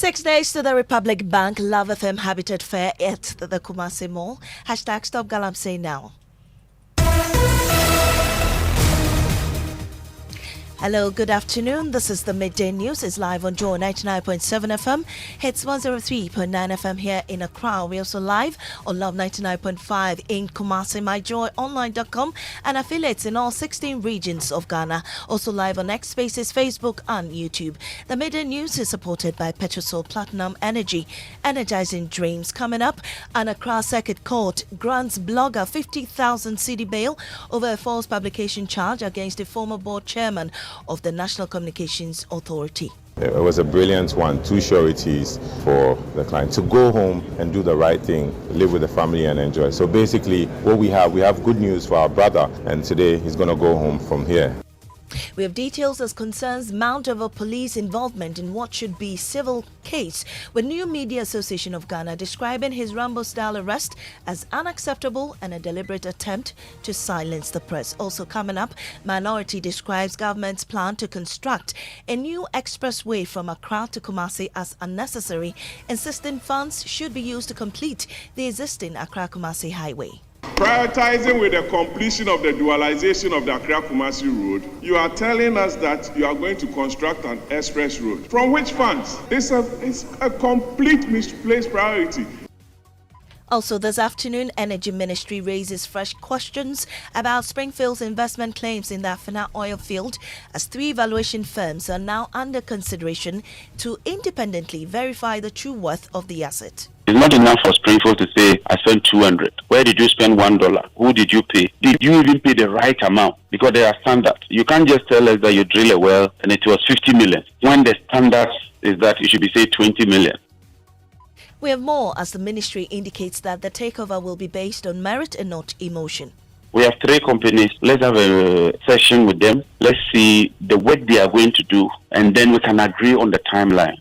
6 days to the Republic Bank Love FM Habitat Fair at the Kumasi Mall. Hashtag Stop Galamsey now. Hello, good afternoon. This is the Midday News. It's live on Joy 99.7 FM. Hits 103.9 FM here in Accra. We're also live on Love 99.5 in Kumasi, myjoyonline.com, and affiliates in all 16 regions of Ghana. Also live on X Spaces, Facebook, and YouTube. The Midday News is supported by Petrosol Platinum Energy, energizing dreams. Coming up, an Accra Circuit Court grants blogger 50,000 cedi bail over a false publication charge against a former board chairman of the National Communications Authority. It was a brilliant one, 2 sureties for the client to go home and do the right thing, live with the family and enjoy. So basically what we have good news for our brother, and today he's going to go home from here. We have details as concerns mount over police involvement in what should be civil case, with New Media Association of Ghana describing his Rambo-style arrest as unacceptable and a deliberate attempt to silence the press. Also coming up, Minority describes government's plan to construct a new expressway from Accra to Kumasi as unnecessary, insisting funds should be used to complete the existing Accra-Kumasi highway. Prioritizing with the completion of the dualization of the Accra-Kumasi road, you are telling us that you are going to construct an express road. From which funds? It's a complete misplaced priority. Also this afternoon, Energy Ministry raises fresh questions about Springfield's investment claims in the Afena oil field, as 3 evaluation firms are now under consideration to independently verify the true worth of the asset. It's not enough for Springfield to say, I spent 200. Where did you spend $1? Who did you pay? Did you even pay the right amount? Because there are standards. You can't just tell us that you drill a well and it was 50 million. When the standards is that it should be, say, 20 million. We have more as the ministry indicates that the takeover will be based on merit and not emotion. We have 3 companies. Let's have a session with them. Let's see the work they are going to do, and then we can agree on the timeline.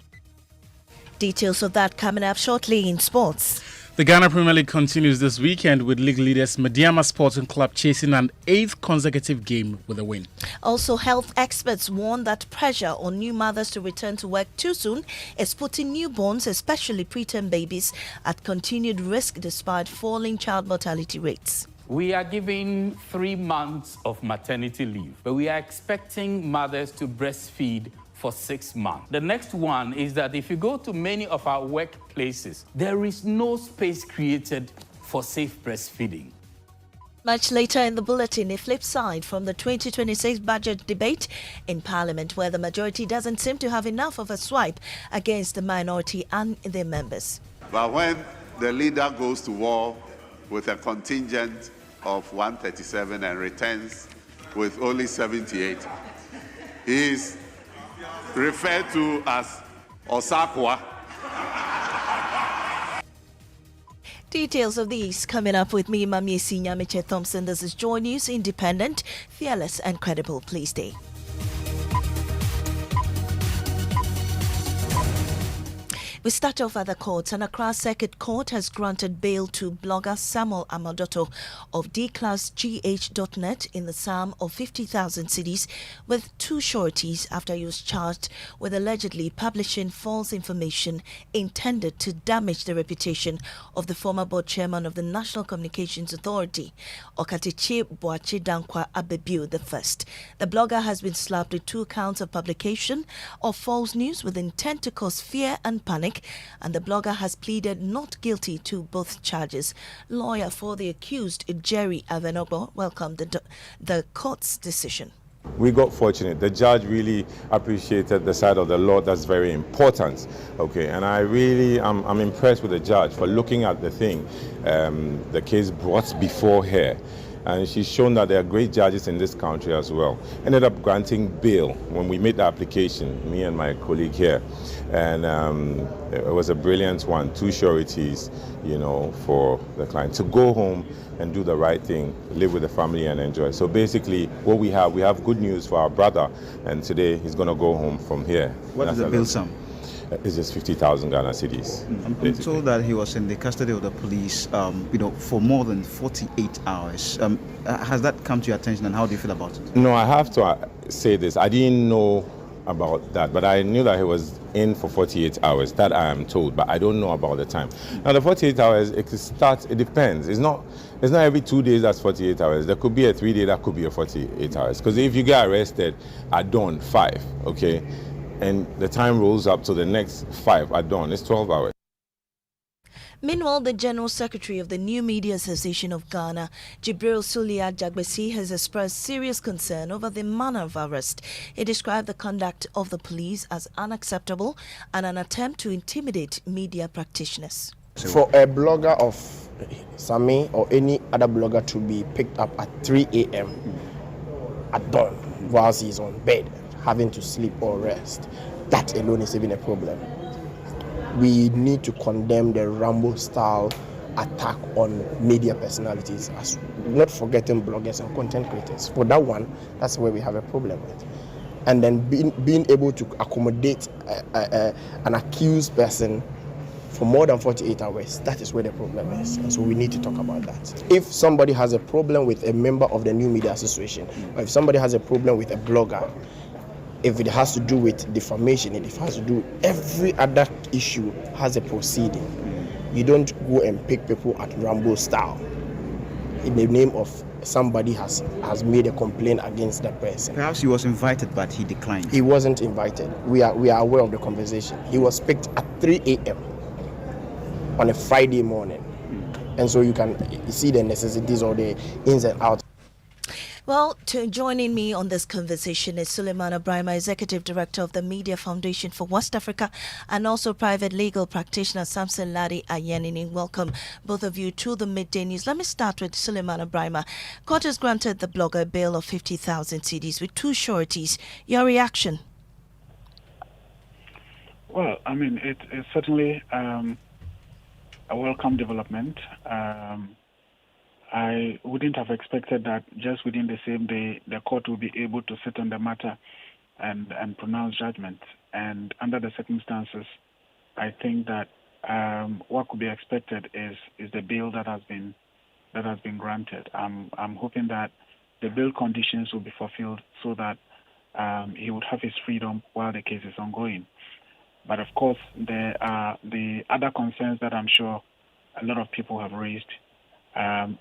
Details of that coming up shortly in sports. The Ghana Premier League continues this weekend with league leaders Mediama Sporting Club chasing an 8th consecutive game with a win. Also, health experts warn that pressure on new mothers to return to work too soon is putting newborns, especially preterm babies, at continued risk despite falling child mortality rates. We are giving 3 months of maternity leave, but we are expecting mothers to breastfeed for 6 months. The next one is that if you go to many of our workplaces, there is no space created for safe breastfeeding. Much later in the bulletin, a flip side from the 2026 budget debate in Parliament, where the majority doesn't seem to have enough of a swipe against the minority and their members. But when the leader goes to war with a contingent of 137 and returns with only 78, he is referred to as Osakwa. Details of these coming up with me, Maame, Nyamekye, Thompson. This is Joy News, independent, fearless and credible. Please stay. We start off at the courts. An Accra Circuit Court has granted bail to blogger Samuel Amadoto of dclassgh.net in the sum of 50,000 cedis with 2 sureties after he was charged with allegedly publishing false information intended to damage the reputation of the former board chairman of the National Communications Authority, Okatiche Boache Dankwa Abebiu I. The blogger has been slapped with 2 counts of publication of false news with intent to cause fear and panic, and the blogger has pleaded not guilty to both charges. Lawyer for the accused, Jerry Avenobo, welcomed the court's decision. We got fortunate. The judge really appreciated the side of the law. That's very important. Okay, and I'm impressed with the judge for looking at the thing, the case brought before her. And she's shown that there are great judges in this country as well. Ended up granting bail when we made the application, me and my colleague here. And it was a brilliant one, 2 sureties, for the client to go home and do the right thing, live with the family and enjoy. So basically what we have good news for our brother, and today he's going to go home from here. What is the bail sum? It's just 50,000 Ghana cedis. I'm told that he was in the custody of the police, for more than 48 hours. Has that come to your attention, and how do you feel about it? No, I have to say this. I didn't know about that, but I knew that he was in for 48 hours. That I am told, but I don't know about the time. Now the 48 hours, it depends. It's not every 2 days that's 48 hours. There could be a 3 day, that could be a 48 hours. Because if you get arrested at dawn 5, okay, and the time rolls up to the next 5 at dawn, it's 12 hours. Meanwhile, the General Secretary of the New Media Association of Ghana, Jibril Sulia Jagbesi, has expressed serious concern over the manner of arrest. He described the conduct of the police as unacceptable and an attempt to intimidate media practitioners. For a blogger of Sami or any other blogger to be picked up at 3 a.m. at dawn whilst he's on bed, having to sleep or rest, that alone is even a problem. We need to condemn the Rambo-style attack on media personalities, as not forgetting bloggers and content creators. For that one, that's where we have a problem with. And then being able to accommodate an accused person for more than 48 hours, that is where the problem is. And so we need to talk about that. If somebody has a problem with a member of the New Media Association, or if somebody has a problem with a blogger, if it has to do with defamation, if it has to do every other issue has a proceeding. You don't go and pick people at Rambo style in the name of somebody has made a complaint against that person. Perhaps he was invited, but he declined. He wasn't invited. We are aware of the conversation. He was picked at 3 a.m. on a Friday morning. And so you can see the necessities or the ins and outs. Well, joining me on this conversation is Suleiman Abrahima, Executive Director of the Media Foundation for West Africa, and also private legal practitioner Thompson Ladi Ayenini. Welcome, both of you, to the Midday News. Let me start with Suleiman Abrahima. Court has granted the blogger a bail of 50,000 cedis with 2 sureties. Your reaction? Well, I mean, it's certainly a welcome development. I wouldn't have expected that just within the same day the court will be able to sit on the matter and pronounce judgment. And under the circumstances, I think that what could be expected is the bail that has been granted. I'm hoping that the bail conditions will be fulfilled so that he would have his freedom while the case is ongoing. But of course, there are the other concerns that I'm sure a lot of people have raised,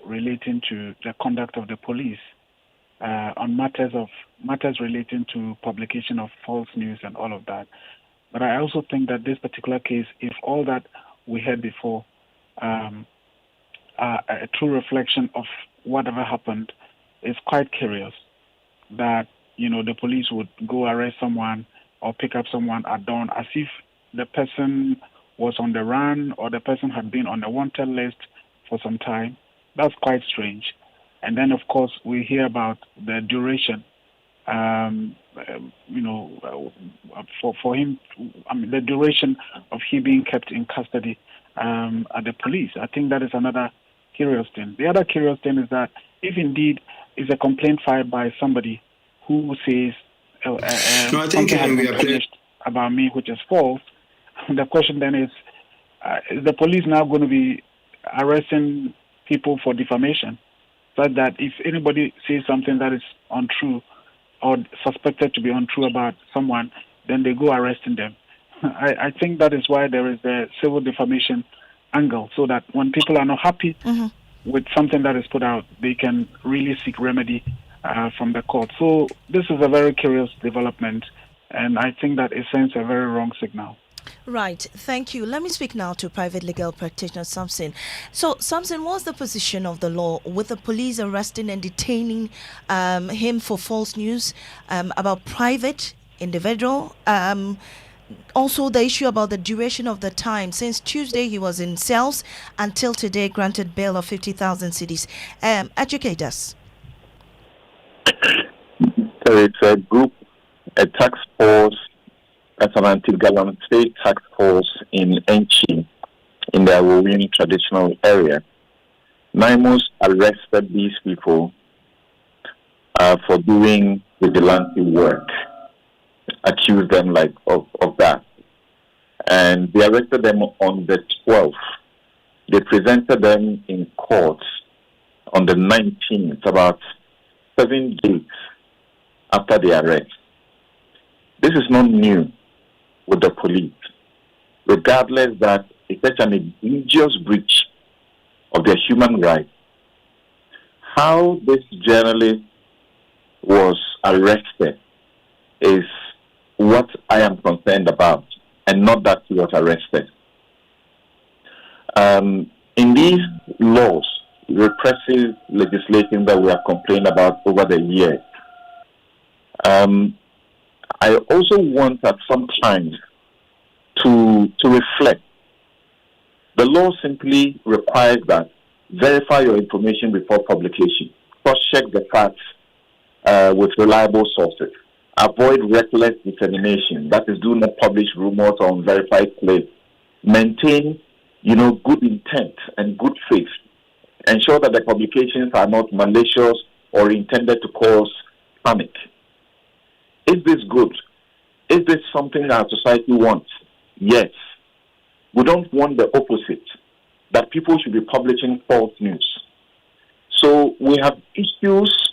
relating to the conduct of the police on matters relating to publication of false news and all of that. But I also think that this particular case, if all that we heard before are a true reflection of whatever happened, is quite curious that the police would go arrest someone or pick up someone at dawn as if the person was on the run or the person had been on the wanted list for some time. That's quite strange. And then, of course, we hear about the duration, for him, the duration of he being kept in custody at the police. I think that is another curious thing. The other curious thing is that if indeed is a complaint filed by somebody who says something has been published about me which is false, the question then is the police now going to be arresting people for defamation, so that if anybody says something that is untrue or suspected to be untrue about someone, then they go arresting them. I think that is why there is the civil defamation angle, so that when people are not happy with something that is put out, they can really seek remedy from the court. So this is a very curious development, and I think that it sends a very wrong signal. Right, thank you. Let me speak now to private legal practitioner Thompson. So, Thompson, what's the position of the law with the police arresting and detaining him for false news about private individual? Also, the issue about the duration of the time. Since Tuesday, he was in cells until today, granted bail of 50,000 cedis. Educate us. So it's a group, a task force. That's an anti-gallantry task force in Enchi, in the Awowin traditional area. NIMOS arrested these people for doing vigilante work, accused them of that. And they arrested them on the 12th. They presented them in court on the 19th, about 7 days after the arrest. This is not new. with the police, regardless that it's such an egregious breach of their human rights. How this journalist was arrested is what I am concerned about, and not that he was arrested. In these laws, repressive legislation that we have complained about over the years, I also want at some time to reflect. The law simply requires that verify your information before publication. Cross-check the facts with reliable sources. Avoid reckless dissemination. That is, do not publish rumors or unverified claims. Maintain, good intent and good faith. Ensure that the publications are not malicious or intended to cause panic. Is this good? Is this something our society wants? Yes. We don't want the opposite, that people should be publishing false news. So we have issues,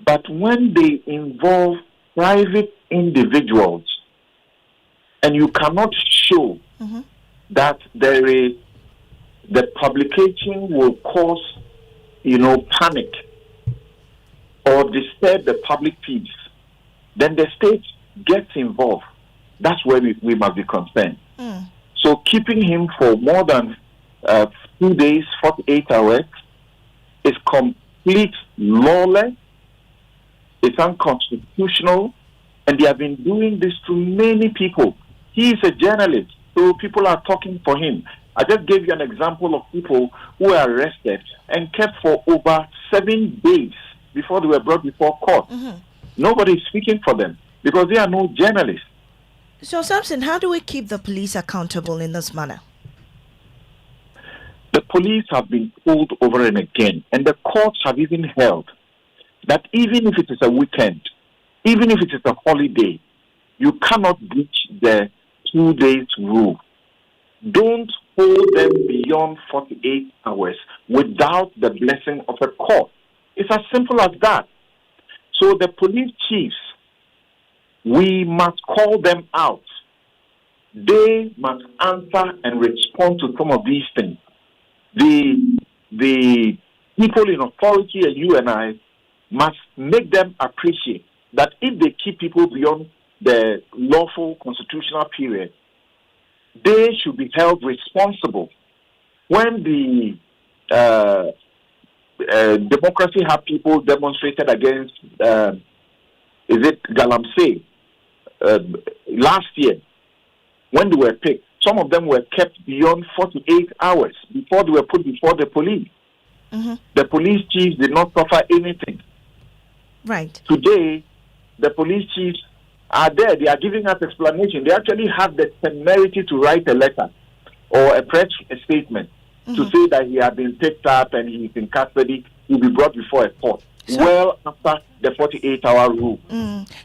but when they involve private individuals and you cannot show that the publication will cause, panic or disturb the public peace, then the state gets involved. That's where we must be concerned. So keeping him for more than 2 days, 48 hours, is complete lawless, it's unconstitutional, and they have been doing this to many people. He is a journalist, so people are talking for him. I just gave you an example of people who were arrested and kept for over 7 days before they were brought before court. Nobody is speaking for them because they are no journalists. So, Thompson, how do we keep the police accountable in this manner? The police have been pulled over and again, and the courts have even held that even if it is a weekend, even if it is a holiday, you cannot breach the 2 days rule. Don't hold them beyond 48 hours without the blessing of a court. It's as simple as that. So the police chiefs, we must call them out. They must answer and respond to some of these things. The people in authority and you and I must make them appreciate that if they keep people beyond the lawful constitutional period, they should be held responsible. When the Democracy Hub people demonstrated against, Galamsey, last year, when they were picked, some of them were kept beyond 48 hours before they were put before the police. The police chiefs did not suffer anything. Right. Today, the police chiefs are there. They are giving us explanation. They actually have the temerity to write a letter or a press statement to say that he had been picked up and he is in custody. He will be brought before a court. Well after the 48-hour rule.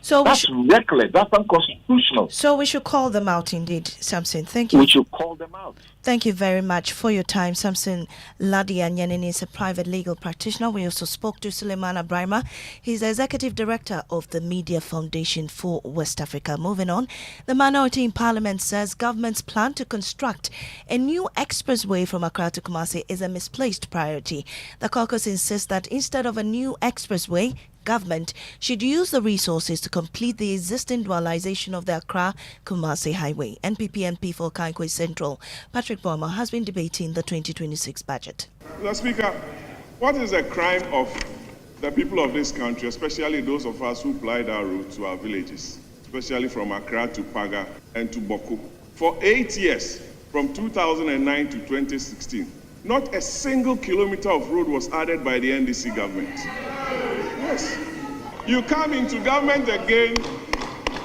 So that's reckless. That's unconstitutional. So we should call them out indeed, Thompson. Thank you. We should call them out. Thank you very much for your time. Thompson Ladianyanini is a private legal practitioner. We also spoke to Suleiman Abrahima. He's the executive director of the Media Foundation for West Africa. Moving on, the minority in parliament says government's plan to construct a new expressway from Accra to Kumasi is a misplaced priority. The caucus insists that instead of a new expressway, government should use the resources to complete the existing dualization of the Accra-Kumasi highway. NPP MP for Kaikwe Central, Patrick Bouma, has been debating the 2026 budget. Mr. Speaker, what is the crime of the people of this country, especially those of us who ply our route to our villages, especially from Accra to Paga and to Boko? For 8 years, from 2009 to 2016, not a single kilometer of road was added by the NDC government. Yes. You come into government again,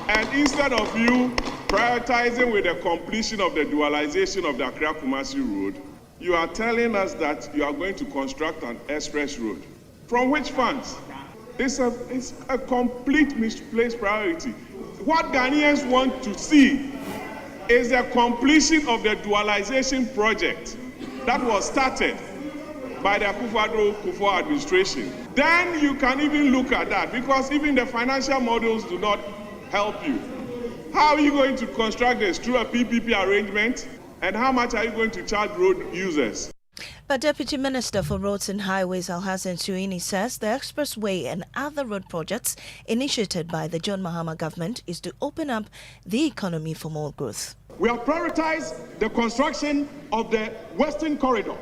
and instead of you prioritizing with the completion of the dualization of the Accra-Kumasi road, you are telling us that you are going to construct an express road. From which funds? It's a complete misplaced priority. What Ghanaians want to see is the completion of the dualization project that was started by the Akufo-Addo administration. Then you can even look at that, because even the financial models do not help you. How are you going to construct this? Through a PPP arrangement? And how much are you going to charge road users? But Deputy Minister for Roads and Highways Alhassan Suini says the expressway and other road projects initiated by the John Mahama government is to open up the economy for more growth. We have prioritized the construction of the Western Corridor,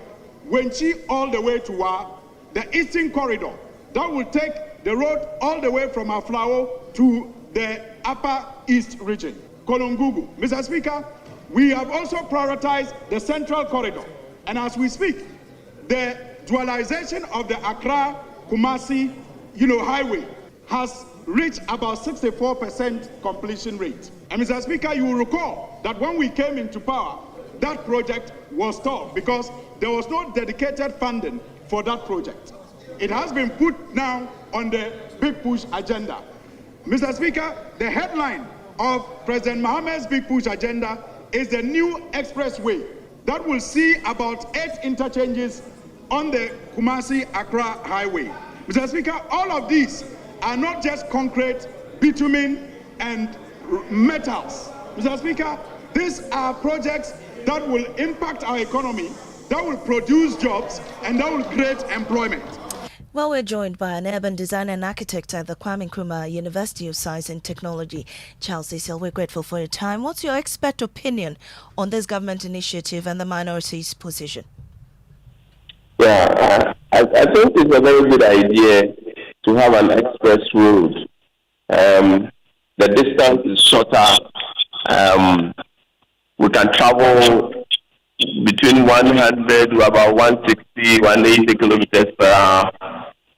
Wenchi all the way to Wa, the Eastern Corridor. That will take the road all the way from Aflao to the Upper East region, Kolongugu. Mr. Speaker, we have also prioritized the Central Corridor. And as we speak, the dualization of the Accra-Kumasi, highway has reached about 64% completion rate. And Mr. Speaker, you will recall that when we came into power, that project was stalled because there was no dedicated funding for that project. It has been put now on the Big Push agenda. Mr. Speaker, the headline of President Mahame's Big Push agenda is the new expressway that will see about 8 interchanges on the Kumasi-Accra highway. Mr. Speaker, all of these are not just concrete, bitumen, and metals. Mr. Speaker, these are projects that will impact our economy, that will produce jobs, and that will create employment. Well, we're joined by an urban designer and architect at the Kwame Nkrumah University of Science and Technology, Charles Cecil. We're grateful for your time. What's your expert opinion on this government initiative and the minorities' position? Yeah, I think it's a very good idea to have an express road. The distance is shorter. We can travel between 100 to about 160, 180 kilometers per hour.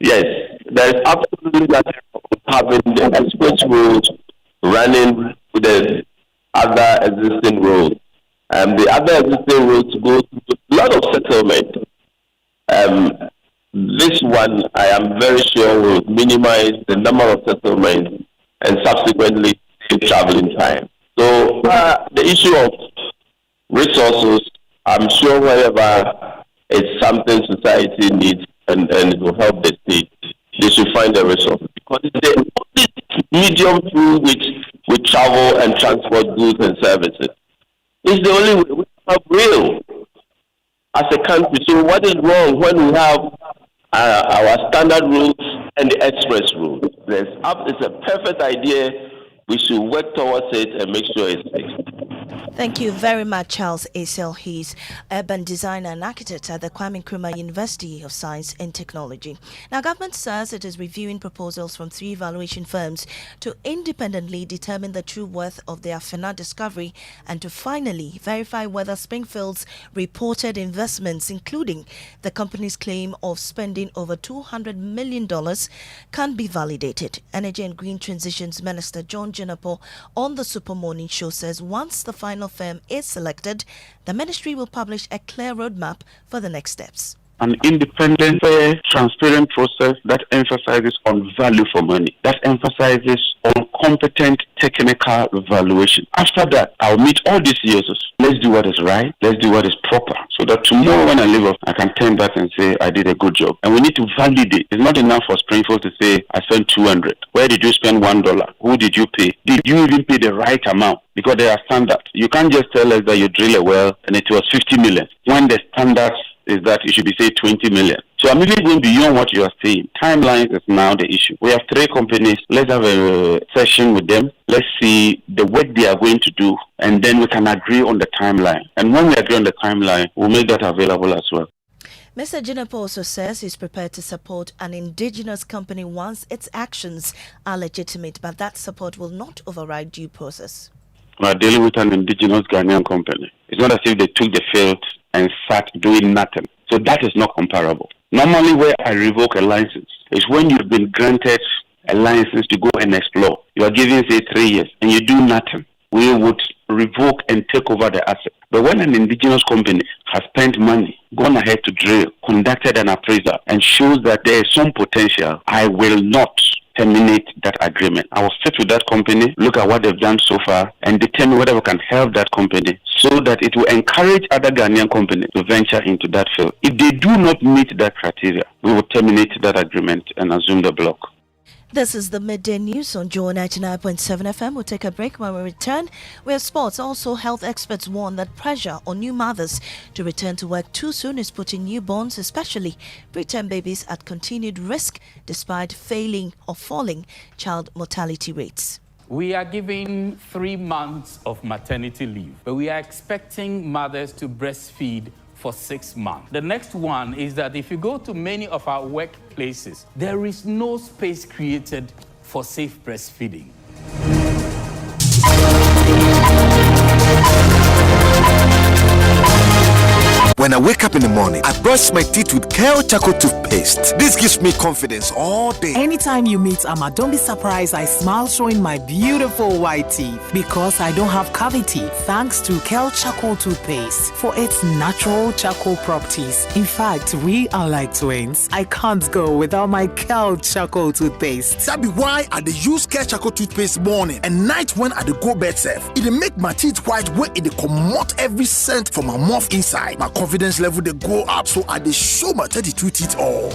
Yes, there is absolutely nothing wrong with having the express road running with the other existing roads. The other existing roads go through a lot of settlement. This one, I am very sure, will minimize the number of settlements and subsequently save traveling time. So the issue of resources, I'm sure wherever it's something society needs and it will help the state, they should find the resources. Because it's the only medium through which we travel and transport goods and services. It's the only way we have rail as a country. So what is wrong when we have our standard routes and the express route? It's a perfect idea. We should work towards it and make sure it's fixed. Thank you very much, Charles Cecil. He's urban designer and architect at the Kwame Nkrumah University of Science and Technology. Now, government says it is reviewing proposals from 3 evaluation firms to independently determine the true worth of the Afena discovery and to finally verify whether Springfield's reported investments, including the company's claim of spending over $200 million, can be validated. Energy and Green Transitions Minister John Jinapo on the Super Morning Show says once the final firm is selected, the ministry will publish a clear roadmap for the next steps. An independent, fair, transparent process that emphasizes on value for money, that emphasizes on competent technical evaluation. After that, I'll meet all these users. Let's do what is right. Let's do what is proper. So that tomorrow when I leave off, I can turn back and say, I did a good job. And we need to validate. It's not enough for Springfield to say, I spent 200. Where did you spend $1? Who did you pay? Did you even pay the right amount? Because there are standards. You can't just tell us that you drill a well and it was 50 million. When the standards is that it should be, say, 20 million. So I'm really going beyond what you are saying. Timelines is now the issue. We have 3 companies. Let's have a session with them. Let's see the work they are going to do, and then we can agree on the timeline. And when we agree on the timeline, we'll make that available as well. Mr. Jinapo also says he's prepared to support an indigenous company once its actions are legitimate, but that support will not override due process. We are dealing with an indigenous Ghanaian company. It's not as if they took the field and sat doing nothing. So that is not comparable. Normally where I revoke a license is when you've been granted a license to go and explore. You are given, say, 3 years and you do nothing. We would revoke and take over the asset. But when an indigenous company has spent money, gone ahead to drill, conducted an appraisal, and shows that there is some potential, I will not terminate that agreement. I will sit with that company, look at what they've done so far, and determine whether we can help that company so that it will encourage other Ghanaian companies to venture into that field. If they do not meet that criteria, we will terminate that agreement and assume the block. This is the Midday News on Joy 99.7 FM. We'll take a break. When we return, we have sports. Also, health experts warn that pressure on new mothers to return to work too soon is putting newborns, especially preterm babies, at continued risk despite failing or falling child mortality rates. We are giving 3 months of maternity leave, but we are expecting mothers to breastfeed for 6 months. The next one is that if you go to many of our workplaces, there is no space created for safe breastfeeding. When I wake up in the morning, I brush my teeth with Kale Charcoal toothpaste. This gives me confidence all day. Anytime you meet Amma, don't be surprised I smile showing my beautiful white teeth because I don't have cavity thanks to Kale Charcoal toothpaste for its natural charcoal properties. In fact, we are like twins. I can't go without my Kale Charcoal toothpaste. That be why I dey use Kale Charcoal toothpaste morning and night when I dey go bed safe. It dey make my teeth white where it dey comot every scent from my mouth inside. My confidence level they go up, so I dey show my 32 teeth all.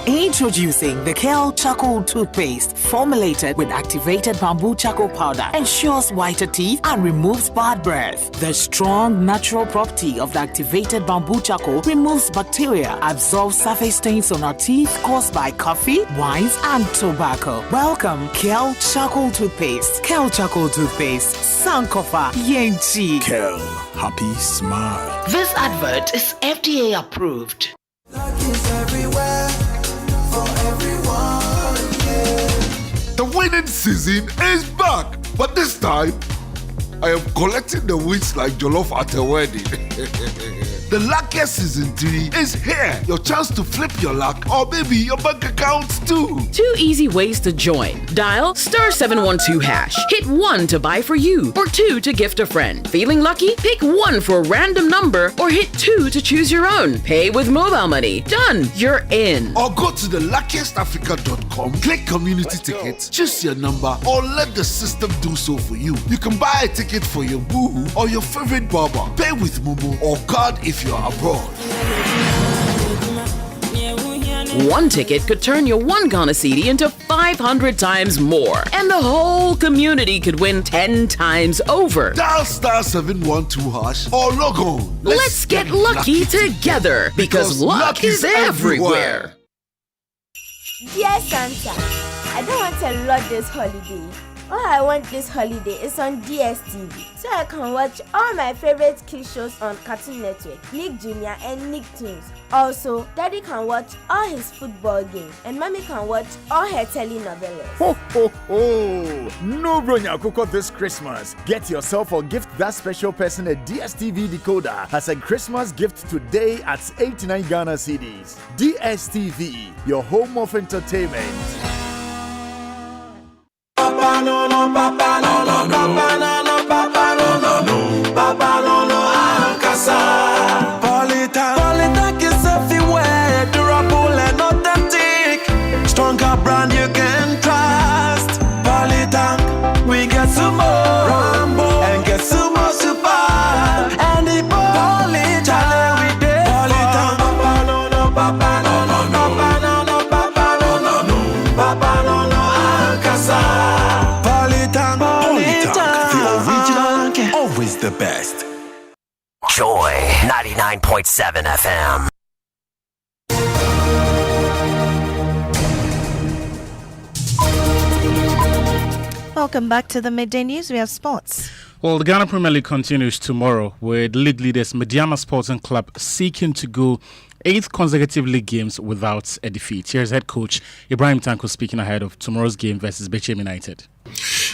Introducing the Kale Charcoal toothpaste, formulated with activated bamboo charcoal powder, ensures whiter teeth and removes bad breath. The strong natural property of the activated bamboo charcoal removes bacteria, absorbs surface stains on our teeth caused by coffee, wines, and tobacco. Welcome, Kale Charcoal toothpaste. Kale Charcoal toothpaste, Sankofa Yenchi. Kale, happy smile. This advert is FDA approved. The winning season is back, but this time I am collecting the wins like Jollof at a wedding. The luckiest season 3 is here. Your chance to flip your luck or maybe your bank accounts too. 2 easy ways to join. Dial *712#. Hit 1 to buy for you or 2 to gift a friend. Feeling lucky? Pick 1 for a random number or hit 2 to choose your own. Pay with mobile money. Done. You're in. Or go to theluckiestafrica.com, click community tickets, choose your number or let the system do so for you. You can buy a ticket for your boo or your favorite barber. Pay with Momo or card if you're abroad. 1 ticket could turn your 1 Ghana cedi into 500 times more. And the whole community could win 10 times over. Dial *712# or log on. Let's get lucky together because luck is everywhere. Dear Santa, I don't want a lot this holiday. All I want this holiday is on DSTV, so I can watch all my favorite kids shows on Cartoon Network, Nick Jr. and Nicktoons. Also, Daddy can watch all his football games, and Mommy can watch all her telenovelas. Ho ho ho! No bronya kuko this Christmas. Get yourself or gift that special person a DSTV decoder as a Christmas gift today at 89 Ghana cedis. DSTV, your home of entertainment. Papa no no, papa no no, papa no no, papa no no, papa no no, Ankasa. Polytank is everywhere, durable and authentic. Stronger brand you can trust. Polytank, we get Sumo, Rambo, and get Sumo Super. And the Polytank, we did. Polytank, papa no no, papa no no, papa no no, papa no no, papa no no, Ankasa. Always the best. Joy 99.7 FM. Welcome back to the Midday News. We have sports. Well, the Ghana Premier League continues tomorrow with league leaders Midday Sporting Club seeking to go 8 consecutive league games without a defeat. Here's head coach Ibrahim Tanko speaking ahead of tomorrow's game versus Bechem United.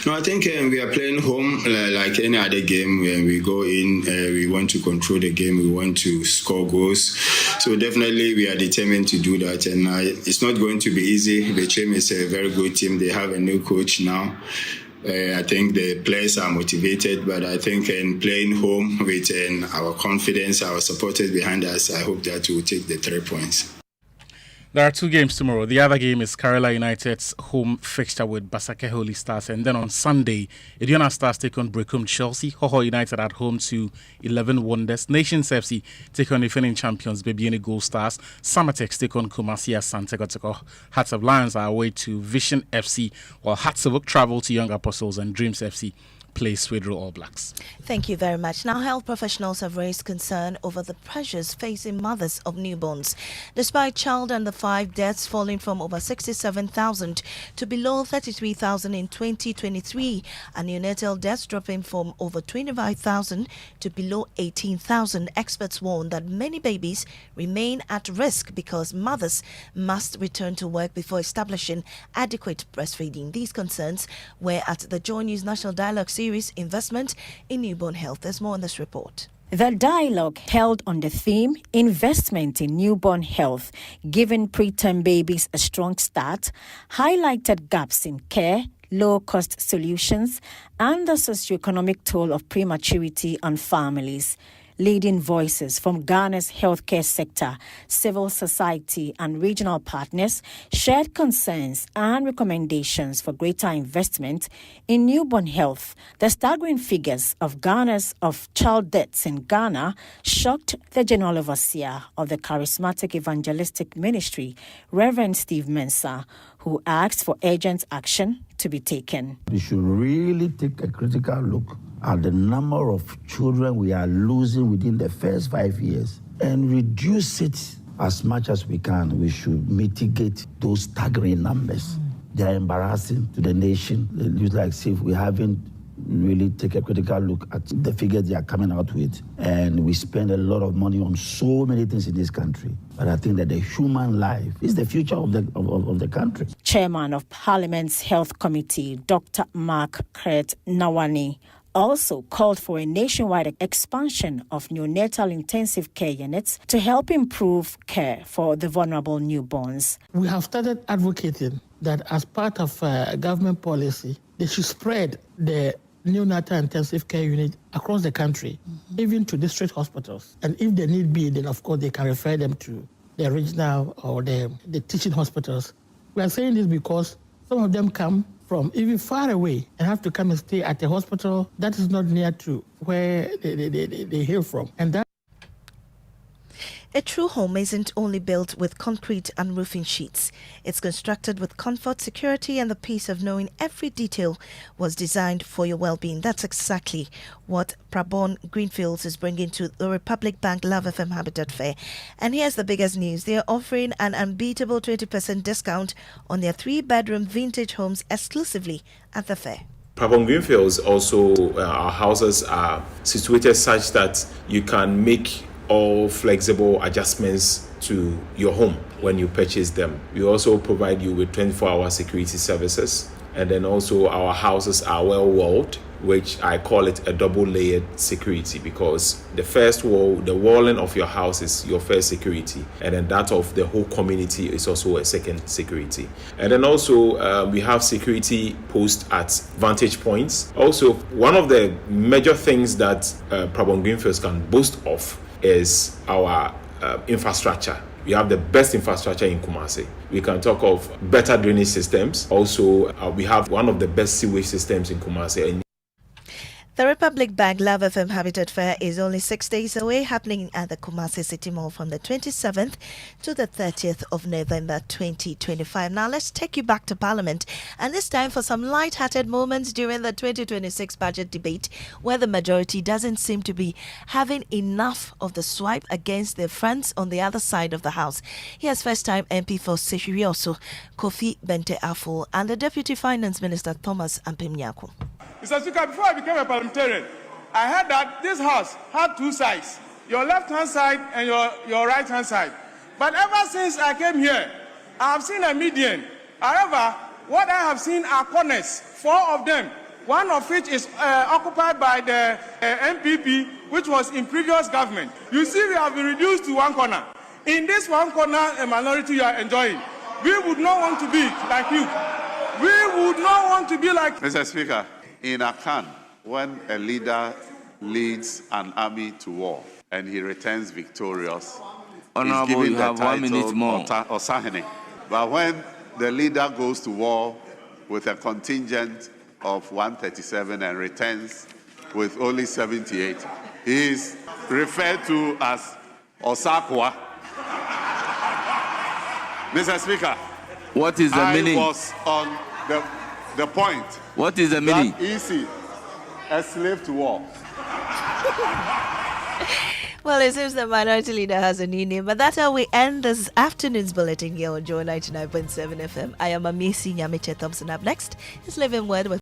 No, I think we are playing home like any other game. When we go in, we want to control the game. We want to score goals. So definitely we are determined to do that. And it's not going to be easy. Bechem is a very good team. They have a new coach now. I think the players are motivated, but I think in playing home with our confidence, our supporters behind us, I hope that we will take the 3 points. There are 2 games tomorrow. The other game is Kerala United's home fixture with Basake Holy Stars. And then on Sunday, Aduana Stars take on Brecum Chelsea. Hoho United at home to 11 Wonders. Nations FC take on defending champions Bebiene Gold Stars. Samatex take on Kumasi Asante Kotoko. Hearts of Lions are away to Vision FC, while Hearts of Oak travel to Young Apostles and Dreams FC plays Swedro All Blacks. Thank you very much. Now, health professionals have raised concern over the pressures facing mothers of newborns. Despite child under 5 deaths falling from over 67,000 to below 33,000 in 2023, and neonatal deaths dropping from over 25,000 to below 18,000, experts warn that many babies remain at risk because mothers must return to work before establishing adequate breastfeeding. These concerns were at the Joy News National Dialogue Series Investment in Newborn Health. There's more in this report. The dialogue held on the theme Investment in Newborn Health, giving preterm babies a strong start, highlighted gaps in care, low-cost solutions, and the socioeconomic toll of prematurity on families. Leading voices from Ghana's healthcare sector, civil society, and regional partners shared concerns and recommendations for greater investment in newborn health. The staggering figures of child deaths in Ghana shocked the General Overseer of the Charismatic Evangelistic Ministry, Reverend Steve Mensah, who asked for urgent action to be taken. We should really take a critical look at the number of children we are losing within the first 5 years and reduce it as much as we can. We should mitigate those staggering numbers. They are embarrassing to the nation. It looks like if we haven't really take a critical look at the figures they are coming out with. And we spend a lot of money on so many things in this country. But I think that the human life is the future of the country. Chairman of Parliament's Health Committee, Dr. Mark Kret Nawani, also called for a nationwide expansion of neonatal intensive care units to help improve care for the vulnerable newborns. We have started advocating that as part of government policy, they should spread the neonatal intensive care unit across the country, even to district hospitals. And if they need be, then of course they can refer them to the regional or the teaching hospitals. We are saying this because some of them come from even far away and have to come and stay at a hospital that is not near to where they hail from. And that A true home isn't only built with concrete and roofing sheets. It's constructed with comfort, security, and the peace of knowing every detail was designed for your well-being. That's exactly what Prabon Greenfields is bringing to the Republic Bank Love FM Habitat Fair. And here's the biggest news. They are offering an unbeatable 20% discount on their 3-bedroom vintage homes exclusively at the fair. Prabon Greenfields also, our houses are situated such that you can make all flexible adjustments to your home when you purchase them. We also provide you with 24-hour security services, and then also our houses are well walled, which I call it a double-layered security, because the first wall, the walling of your house is your first security, and then that of the whole community is also a second security. And then also we have security posts at vantage points. Also, one of the major things that Prabon Greenfields can boast of is our infrastructure. We have the best infrastructure in Kumasi. We can talk of better drainage systems. Also, we have one of the best sewage systems in Kumasi. The Republic Bank Love FM Habitat Fair is only 6 days away, happening at the Kumasi City Mall from the 27th to the 30th of November 2025. Now let's take you back to Parliament, and this time for some light-hearted moments during the 2026 budget debate, where the majority doesn't seem to be having enough of the swipe against their friends on the other side of the House. Here's first-time MP for Seshirioso, Kofi Bente-Afo, and the Deputy Finance Minister, Thomas Ampemnyako. Mr. Speaker, before I became a parliamentarian, I heard that this house had 2 sides, your left-hand side and your right-hand side. But ever since I came here, I have seen a median. However, what I have seen are corners, 4 of them, one of which is occupied by the MPP, which was in previous government. You see, we have been reduced to 1 corner. In this 1 corner, a minority you are enjoying. We would not want to be like you. We would not want to be like... Mr. Speaker, in Akan, when a leader leads an army to war and he returns victorious, Honorable, is given you the have 1 minute title more. Osahene. But when the leader goes to war with a contingent of 137 and returns with only 78, he is referred to as Osakwa. Mr. Speaker, what is the meaning? I was on the point. What is the meaning? That easy, a slave to war. Well, it seems the minority leader has a new name, but that's how we end this afternoon's bulletin here on Joy 99.7 FM. I am Maame Nyamekye. Thompson. Up next is Living Word with